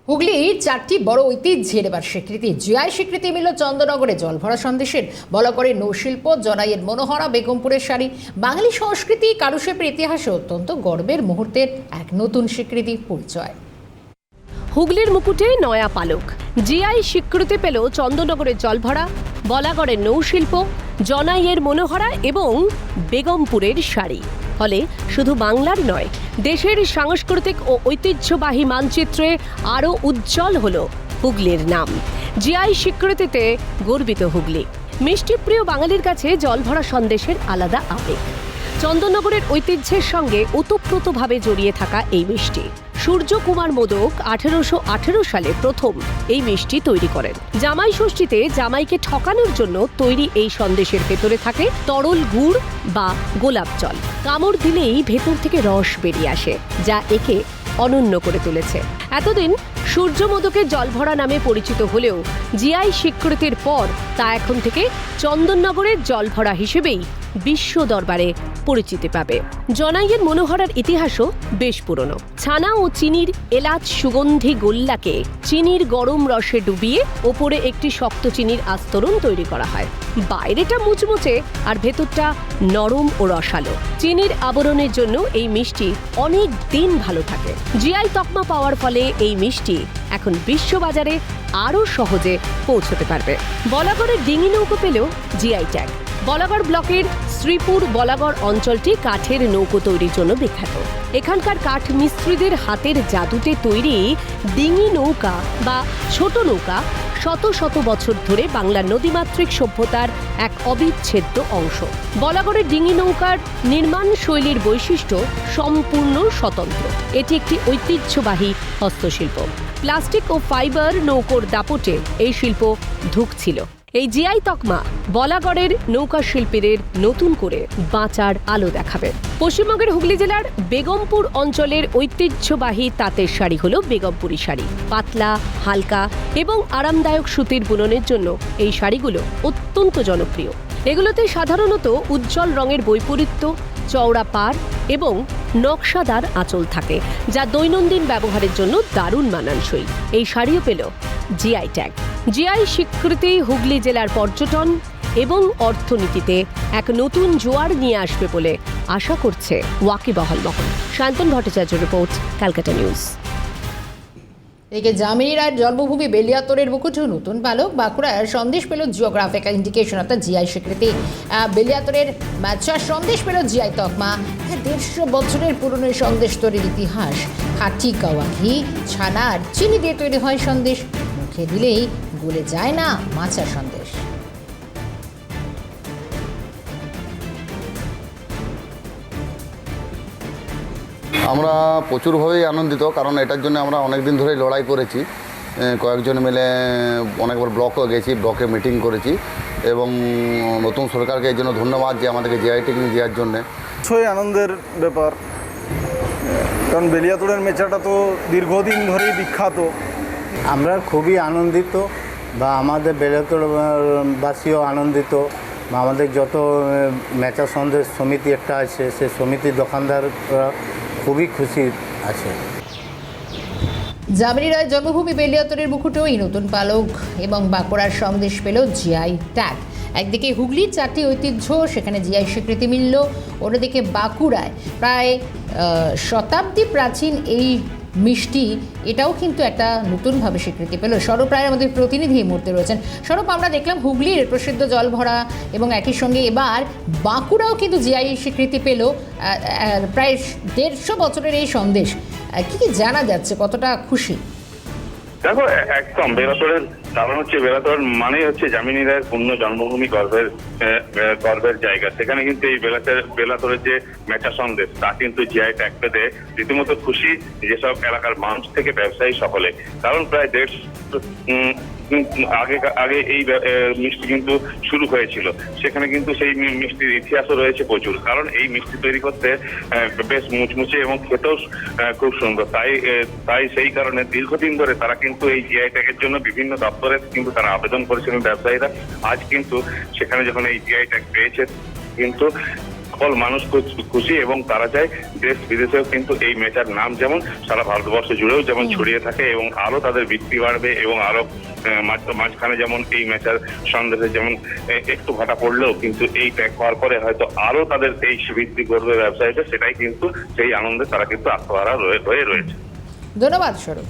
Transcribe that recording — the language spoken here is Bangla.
হুগলির 4টি বড় ঐতিহ্যের এবার স্বীকৃতি। জিআই স্বীকৃতি মিলল চন্দননগরে জলভরা সন্দেশের, বলাগড়ে নৌশিল্প, জনাইয়ের মনোহরা, বেগমপুরের শাড়ি। বাঙালি সংস্কৃতি কারুশিল্পের ইতিহাসে অত্যন্ত গর্বের মুহূর্তের এক নতুন স্বীকৃতি পরিচয়। হুগলির মুকুটে নয়া পালক। জিআই স্বীকৃতি পেল চন্দননগরের জলভরা, বলাগড়ের নৌশিল্প, জনাইয়ের মনোহরা এবং বেগমপুরের শাড়ি। ফলে শুধু বাংলার নয়, দেশের সাংস্কৃতিক ও ঐতিহ্যবাহী মানচিত্রে আরও উজ্জ্বল হল হুগলির নাম। জিআই স্বীকৃতিতে গর্বিত হুগলি। মিষ্টিপ্রিয় বাঙালির কাছে জলভরা সন্দেশের আলাদা আবেগ। চন্দননগরের ঐতিহ্যের সঙ্গে ওতপ্রোতভাবে জড়িয়ে থাকা এই মিষ্টি। সূর্যকুমার মোদক 1818 সালে প্রথম এই মিষ্টি তৈরি করেন। জামাই ষষ্ঠীতে জামাইকে ঠকানোর জন্য তৈরি এই সন্দেশের ভেতরে থাকে তরল গুড় বা গোলাপ জল। কামড় দিলেই ভেতর থেকে রস বেরিয়ে আসে, যা একে অনন্য করে তুলেছে। এতদিন সূর্য মোদকের জলভরা নামে পরিচিত হলেও জিআই স্বীকৃতির পর তা এখন থেকে চন্দননগরের জলভরা হিসেবেই বিশ্ব দরবারে পরিচিতি পাবে। জনাইয়ের মনোহরার ইতিহাসও বেশ পুরনো। ছানা ও চিনির এলাচ সুগন্ধি গোল্লাকে চিনির গরম রসে ডুবিয়ে ওপরে একটি শক্ত চিনির আস্তরণ তৈরি করা হয়। বাইরেটা মুচমুচে আর ভেতরটা নরম ও রসালো। চিনির আবরণের জন্য এই মিষ্টি অনেক দিন ভালো থাকে। জিআই তকমা পাওয়ার ফলে এই মিষ্টি এখন বিশ্ববাজারে আরও সহজে পৌঁছতে পারবে। বলাগড়ের ডিঙি নৌকো পেলেও জিআই ট্যাগ। বলাগড় ব্লকের শ্রীপুর বলাগড় অঞ্চলটি কাঠের নৌকো তৈরির জন্য বিখ্যাত। এখানকার কাঠ মিস্ত্রিদের হাতের জাদুতে তৈরি ডিঙি নৌকা বা ছোট নৌকা শত শত বছর ধরে বাংলার নদীমাতৃক সভ্যতার এক অবিচ্ছেদ্য অংশ। বলাগড়ের ডিঙি নৌকার নির্মাণ শৈলীর বৈশিষ্ট্য সম্পূর্ণ স্বতন্ত্র। এটি একটি ঐতিহ্যবাহী হস্তশিল্প। প্লাস্টিক ও ফাইবার নৌকোর দাপটে এই শিল্প ধুঁকছিল। এই জিআই তকমা বলাগড়ের নৌকা শিল্পীদের নতুন করে বাঁচার আলো দেখাবে। পশ্চিমবঙ্গের হুগলি জেলার বেগমপুর অঞ্চলের ঐতিহ্যবাহী তাঁতের শাড়ি হলো বেগমপুরি শাড়ি। পাতলা, হালকা এবং আরামদায়ক সুতির বুননের জন্য এই শাড়িগুলো অত্যন্ত জনপ্রিয়। এগুলোতে সাধারণত উজ্জ্বল রঙের বৈপরীত্য, চওড়া পাড় এবং নকশাদার আঁচল থাকে, যা দৈনন্দিন ব্যবহারের জন্য দারুণ মানানসই। এই শাড়িও পেল জিআই ট্যাগ। জিআই স্বীকৃতি হুগলি জেলার পর্যটন এবং অর্থনীতিতে এক নতুন জোয়ার নিয়ে আসবে বলে আশা করছে ওয়াকিবহাল মহল। শান্তন ভট্টাচার্য রিপোর্ট, ক্যালকাটা নিউজ। এদিকে জামিনী রায়ের জন্মভূমি বেলিয়াতোড়ের মুকুটে নতুন পালক। বাঁকুড়ার সন্দেশ পেল জিওগ্রাফিক্যাল ইন্ডিকেশন অর্থাৎ জিআই স্বীকৃতি। বেলিয়াতোড়ের মাচার সন্দেশ পেল জিআই তকমা। 150 বছরের পুরনো সন্দেশ তৈরির ইতিহাস। খাঁটি গাওয়া ঘি, ছানা আর চিনি দিয়ে তৈরি হয় সন্দেশ। মুখে দিলেই গলে যায় না মাচার সন্দেশ। আমরা প্রচুরভাবেই আনন্দিত, কারণ এটার জন্য আমরা অনেক দিন ধরেই লড়াই করেছি। কয়েকজন মিলে অনেকবার ব্লকও গেছি, ব্লকে মিটিং করেছি এবং নতুন সরকারকে এই জন্য ধন্যবাদ যে আমাদেরকে জিআই ট্যাগ দেওয়ার জন্যে। অবশ্যই আনন্দের ব্যাপার, কারণ বেলিয়াতোড়ের মেচাটা তো দীর্ঘদিন ধরেই বিখ্যাত। আমরা খুবই আনন্দিত, বা আমাদের বেলিয়াতোড়বাসীও আনন্দিত, বা আমাদের যত মেচা সন্দেশ সমিতি একটা আছে, সে সমিতির দোকানদাররা খুবই খুশি আছে। জামিনী রায়ের জন্মভূমি বেলিয়াতোড়ের মুকুটেও এই নতুন পালক এবং বাঁকুড়ার সন্দেশ পেল জিআই ট্যাগ। একদিকে হুগলির 4টি ঐতিহ্য, সেখানে জিআই স্বীকৃতি মিলল। অন্যদিকে বাঁকুড়ায় প্রায় শতাব্দী প্রাচীন এই মিষ্টি, এটাও কিন্তু একটা নতুনভাবে স্বীকৃতি পেল। সৌরভ রায়ের আমাদের প্রতিনিধি এই মুহূর্তে রয়েছেন। সৌরভ, আমরা দেখলাম হুগলির প্রসিদ্ধ জলভরা এবং একই সঙ্গে এবার বাঁকুড়াও কিন্তু জিআই স্বীকৃতি পেল। প্রায় 150 বছরের এই সন্দেশ, কি কি জানা যাচ্ছে, কতটা খুশি? দেখো, একদম বেলাতোড়ের কারণ হচ্ছে বেলাতোড় মানে হচ্ছে জামিনী রায়ের পূর্ণ জন্মভূমি, গর্বের জায়গা। সেখানে কিন্তু এই বেলাতোড়ের যে মেচা সন্দেশ, তা কিন্তু জিআই ট্যাগ পেতে রীতিমতো খুশি যেসব এলাকার মানুষ থেকে ব্যবসায়ী সকলে। কারণ প্রায় 150 আগে এই মিষ্টি কিন্তু শুরু হয়েছিল। সেখানে কিন্তু সেই মিষ্টির ইতিহাসও রয়েছে প্রচুর, কারণ এই মিষ্টি তৈরি করতে বেশ মুচমুচে এবং খেতেও খুব সুন্দর। তাই সেই কারণে দীর্ঘদিন ধরে তারা কিন্তু এই জিআই ট্যাগের জন্য বিভিন্ন দপ্তরে কিন্তু তারা আবেদন করেছিলেন ব্যবসায়ীরা। আজ কিন্তু সেখানে যখন এই জিআই ট্যাগ পেয়েছে, কিন্তু সকল মানুষ খুশি এবং তারা চায় দেশ বিদেশেও কিন্তু এই মেচার নাম যেমন সারা ভারতবর্ষ জুড়েও যেমন ছড়িয়ে থাকে এবং আরো তাদের বিক্রি বাড়বে এবং আরো মাঝখানে যেমন এই মেচার সন্দেশে যেমন একটু ভাটা পড়লেও কিন্তু এই প্যাক হওয়ার পরে হয়তো আরো তাদের এই বৃদ্ধি করবে ব্যবসায়ীটা, সেটাই কিন্তু সেই আনন্দে তারা কিন্তু আত্মহারা হয়ে রয়েছে। ধন্যবাদ স্বরূপ।